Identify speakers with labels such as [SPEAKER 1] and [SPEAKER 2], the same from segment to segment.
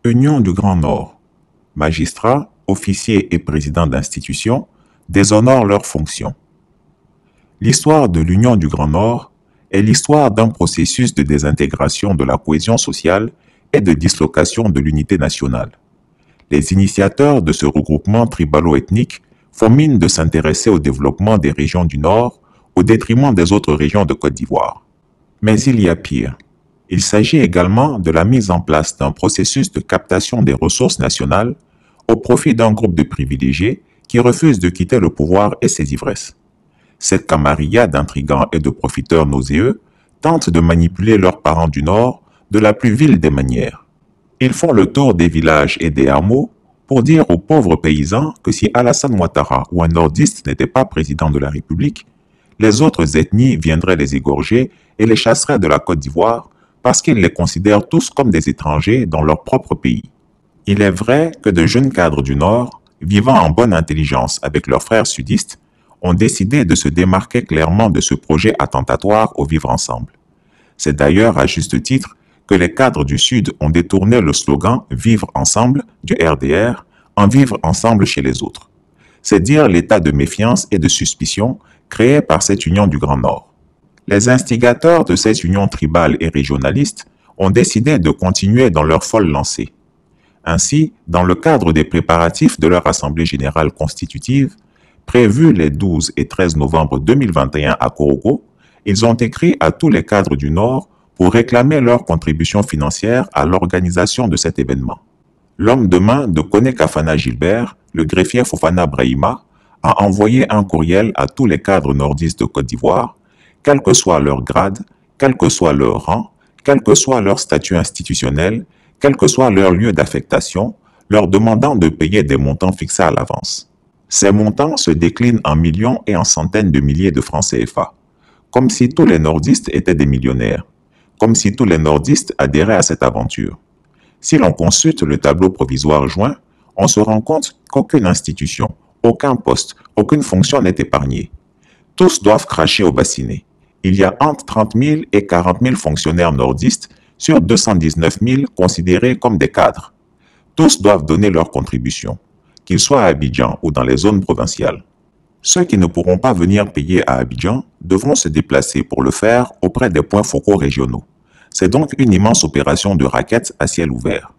[SPEAKER 1] Union du Grand Nord. Magistrats, officiers et présidents d'institutions déshonorent leurs fonctions. L'histoire de l'Union du Grand Nord est l'histoire d'un processus de désintégration de la cohésion sociale et de dislocation de l'unité nationale. Les initiateurs de ce regroupement tribalo-ethnique font mine de s'intéresser au développement des régions du Nord au détriment des autres régions de Côte d'Ivoire. Mais il y a pire. Il s'agit également de la mise en place d'un processus de captation des ressources nationales au profit d'un groupe de privilégiés qui refusent de quitter le pouvoir et ses ivresses. Cette camarilla d'intrigants et de profiteurs nauséeux tente de manipuler leurs parents du Nord de la plus vile des manières. Ils font le tour des villages et des hameaux pour dire aux pauvres paysans que si Alassane Ouattara ou un nordiste n'était pas président de la République, les autres ethnies viendraient les égorger et les chasseraient de la Côte d'Ivoire parce qu'ils les considèrent tous comme des étrangers dans leur propre pays. Il est vrai que de jeunes cadres du Nord, vivant en bonne intelligence avec leurs frères sudistes, ont décidé de se démarquer clairement de ce projet attentatoire au vivre ensemble. C'est d'ailleurs à juste titre que les cadres du Sud ont détourné le slogan « Vivre ensemble » du RDR en « Vivre ensemble chez les autres ». C'est dire l'état de méfiance et de suspicion créé par cette union du Grand Nord. Les instigateurs de cette union tribale et régionaliste ont décidé de continuer dans leur folle lancée. Ainsi, dans le cadre des préparatifs de leur Assemblée générale constitutive, prévue les 12 et 13 novembre 2021 à Korogo, ils ont écrit à tous les cadres du Nord pour réclamer leur contribution financière à l'organisation de cet événement. L'homme de main de Kone Kafana Gilbert, le greffier Fofana Brahima, a envoyé un courriel à tous les cadres nordistes de Côte d'Ivoire, quel que soit leur grade, quel que soit leur rang, quel que soit leur statut institutionnel, quel que soit leur lieu d'affectation, leur demandant de payer des montants fixés à l'avance. Ces montants se déclinent en millions et en centaines de milliers de francs CFA, comme si tous les nordistes étaient des millionnaires, comme si tous les nordistes adhéraient à cette aventure. Si l'on consulte le tableau provisoire joint, on se rend compte qu'aucune institution, aucun poste, aucune fonction n'est épargnée. Tous doivent cracher au bassinet. Il y a entre 30 000 et 40 000 fonctionnaires nordistes sur 219 000 considérés comme des cadres. Tous doivent donner leur contribution, qu'ils soient à Abidjan ou dans les zones provinciales. Ceux qui ne pourront pas venir payer à Abidjan devront se déplacer pour le faire auprès des points focaux régionaux. C'est donc une immense opération de raquettes à ciel ouvert.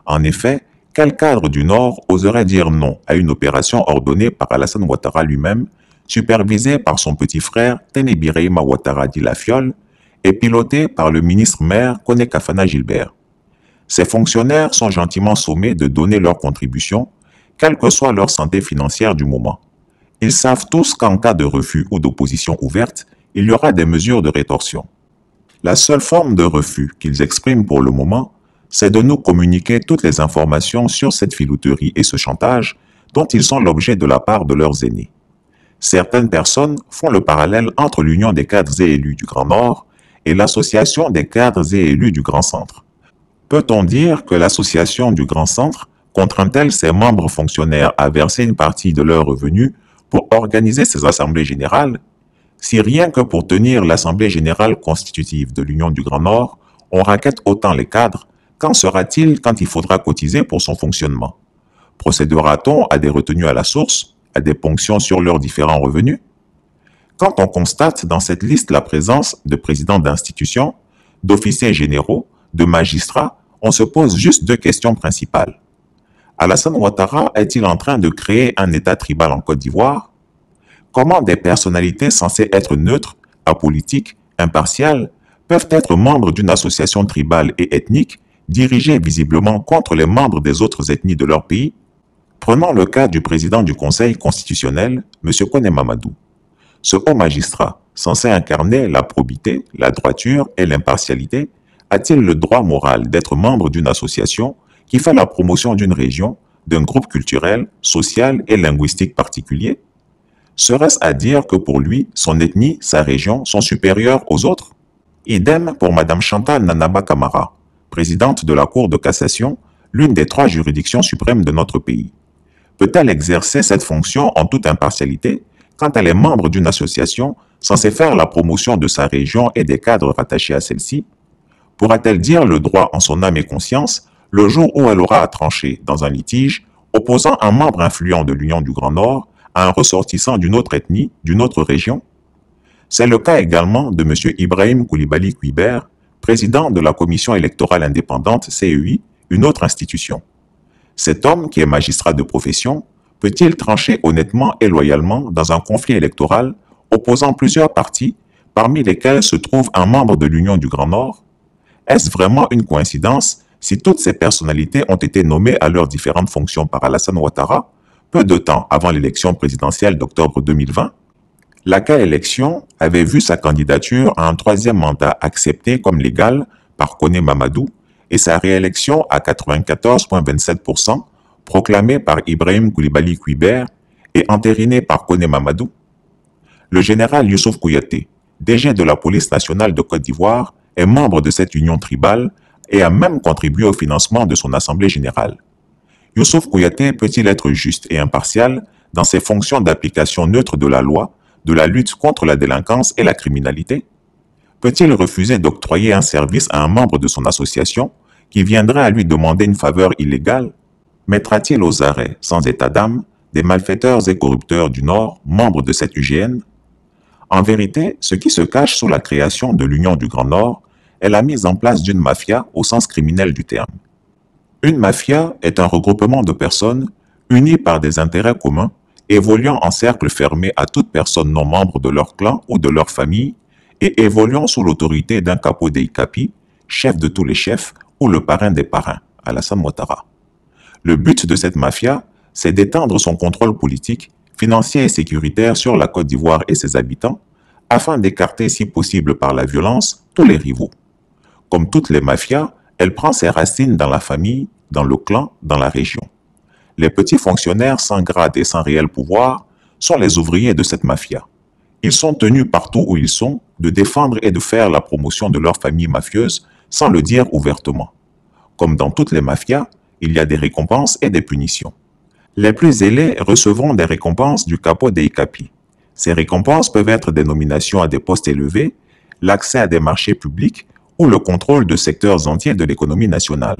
[SPEAKER 1] En effet, quel cadre du Nord oserait dire non à une opération ordonnée par Alassane Ouattara lui-même, supervisée par son petit frère Téné Birahima Ouattara dit La Fiole et pilotée par le ministre-maire Kone Kafana Gilbert? Ces fonctionnaires sont gentiment sommés de donner leur contribution, quelle que soit leur santé financière du moment. Ils savent tous qu'en cas de refus ou d'opposition ouverte, il y aura des mesures de rétorsion. La seule forme de refus qu'ils expriment pour le moment, c'est de nous communiquer toutes les informations sur cette filouterie et ce chantage dont ils sont l'objet de la part de leurs aînés. Certaines personnes font le parallèle entre l'Union des cadres et élus du Grand Nord et l'Association des cadres et élus du Grand Centre. Peut-on dire que l'Association du Grand Centre contraint-elle ses membres fonctionnaires à verser une partie de leurs revenus pour organiser ces assemblées générales? Si rien que pour tenir l'Assemblée générale constitutive de l'Union du Grand Nord, on raquette autant les cadres, qu'en sera-t-il quand il faudra cotiser pour son fonctionnement? Procédera-t-on à des retenues à la source, à des ponctions sur leurs différents revenus? Quand on constate dans cette liste la présence de présidents d'institutions, d'officiers généraux, de magistrats, on se pose juste deux questions principales. Alassane Ouattara est-il en train de créer un État tribal en Côte d'Ivoire? Comment des personnalités censées être neutres, apolitiques, impartiales, peuvent être membres d'une association tribale et ethnique dirigée visiblement contre les membres des autres ethnies de leur pays? Prenons le cas du président du Conseil constitutionnel, M. Kone Mamadou. Ce haut magistrat, censé incarner la probité, la droiture et l'impartialité, a-t-il le droit moral d'être membre d'une association qui fait la promotion d'une région, d'un groupe culturel, social et linguistique particulier? Serait-ce à dire que pour lui, son ethnie, sa région sont supérieures aux autres? Idem pour Mme Chantal Nanaba Camara, présidente de la Cour de cassation, l'une des 3 juridictions suprêmes de notre pays. Peut-elle exercer cette fonction en toute impartialité quand elle est membre d'une association censée faire la promotion de sa région et des cadres rattachés à celle-ci? Pourra-t-elle dire le droit en son âme et conscience le jour où elle aura à trancher dans un litige opposant un membre influent de l'Union du Grand Nord à un ressortissant d'une autre ethnie, d'une autre région? C'est le cas également de M. Ibrahim Koulibaly Kuiber, président de la Commission électorale indépendante CEI, une autre institution. Cet homme, qui est magistrat de profession, peut-il trancher honnêtement et loyalement dans un conflit électoral opposant plusieurs partis, parmi lesquels se trouve un membre de l'Union du Grand Nord? Est-ce vraiment une coïncidence si toutes ces personnalités ont été nommées à leurs différentes fonctions par Alassane Ouattara, peu de temps avant l'élection présidentielle d'octobre 2020? Laquelle élection avait vu sa candidature à un troisième mandat acceptée comme légale par Koné Mamadou et sa réélection à 94,27%, proclamée par Ibrahim Koulibaly Kuiber et entérinée par Koné Mamadou? Le général Youssouf Kouyaté, DG de la police nationale de Côte d'Ivoire, est membre de cette union tribale et a même contribué au financement de son assemblée générale. Youssouf Kouyaté peut-il être juste et impartial dans ses fonctions d'application neutre de la loi, de la lutte contre la délinquance et la criminalité? Peut-il refuser d'octroyer un service à un membre de son association qui viendrait à lui demander une faveur illégale? Mettra-t-il aux arrêts, sans état d'âme, des malfaiteurs et corrupteurs du Nord, membres de cette UGN? En vérité, ce qui se cache sous la création de l'Union du Grand Nord est la mise en place d'une mafia au sens criminel du terme. Une mafia est un regroupement de personnes unies par des intérêts communs, évoluant en cercle fermé à toute personne non membre de leur clan ou de leur famille et évoluant sous l'autorité d'un capo dei capi, chef de tous les chefs ou le parrain des parrains, Alassane Ouattara. Le but de cette mafia, c'est d'étendre son contrôle politique, financier et sécuritaire sur la Côte d'Ivoire et ses habitants, afin d'écarter si possible par la violence tous les rivaux. Comme toutes les mafias, elle prend ses racines dans la famille, dans le clan, dans la région. Les petits fonctionnaires sans grade et sans réel pouvoir sont les ouvriers de cette mafia. Ils sont tenus partout où ils sont de défendre et de faire la promotion de leur famille mafieuse sans le dire ouvertement. Comme dans toutes les mafias, il y a des récompenses et des punitions. Les plus zélés recevront des récompenses du capo dei capi. Ces récompenses peuvent être des nominations à des postes élevés, l'accès à des marchés publics ou le contrôle de secteurs entiers de l'économie nationale.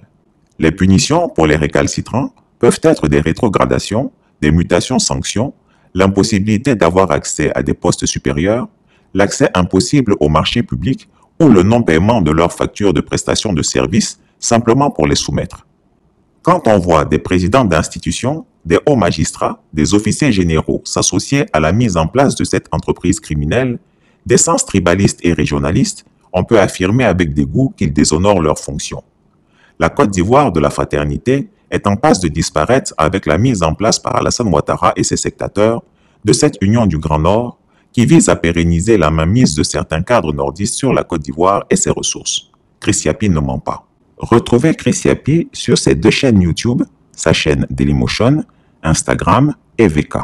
[SPEAKER 1] Les punitions pour les récalcitrants peuvent être des rétrogradations, des mutations-sanctions, l'impossibilité d'avoir accès à des postes supérieurs, l'accès impossible aux marchés publics ou le non-paiement de leurs factures de prestation de services simplement pour les soumettre. Quand on voit des présidents d'institutions, des hauts magistrats, des officiers généraux s'associer à la mise en place de cette entreprise criminelle, d'essence tribaliste et régionaliste, on peut affirmer avec dégoût qu'ils déshonorent leurs fonctions. La Côte d'Ivoire de la fraternité est en passe de disparaître avec la mise en place par Alassane Ouattara et ses sectateurs de cette union du Grand Nord qui vise à pérenniser la mainmise de certains cadres nordistes sur la Côte d'Ivoire et ses ressources. Chris Yapi ne ment pas. Retrouvez Chris Yapi sur ses deux chaînes YouTube, sa chaîne Dailymotion, Instagram et VK.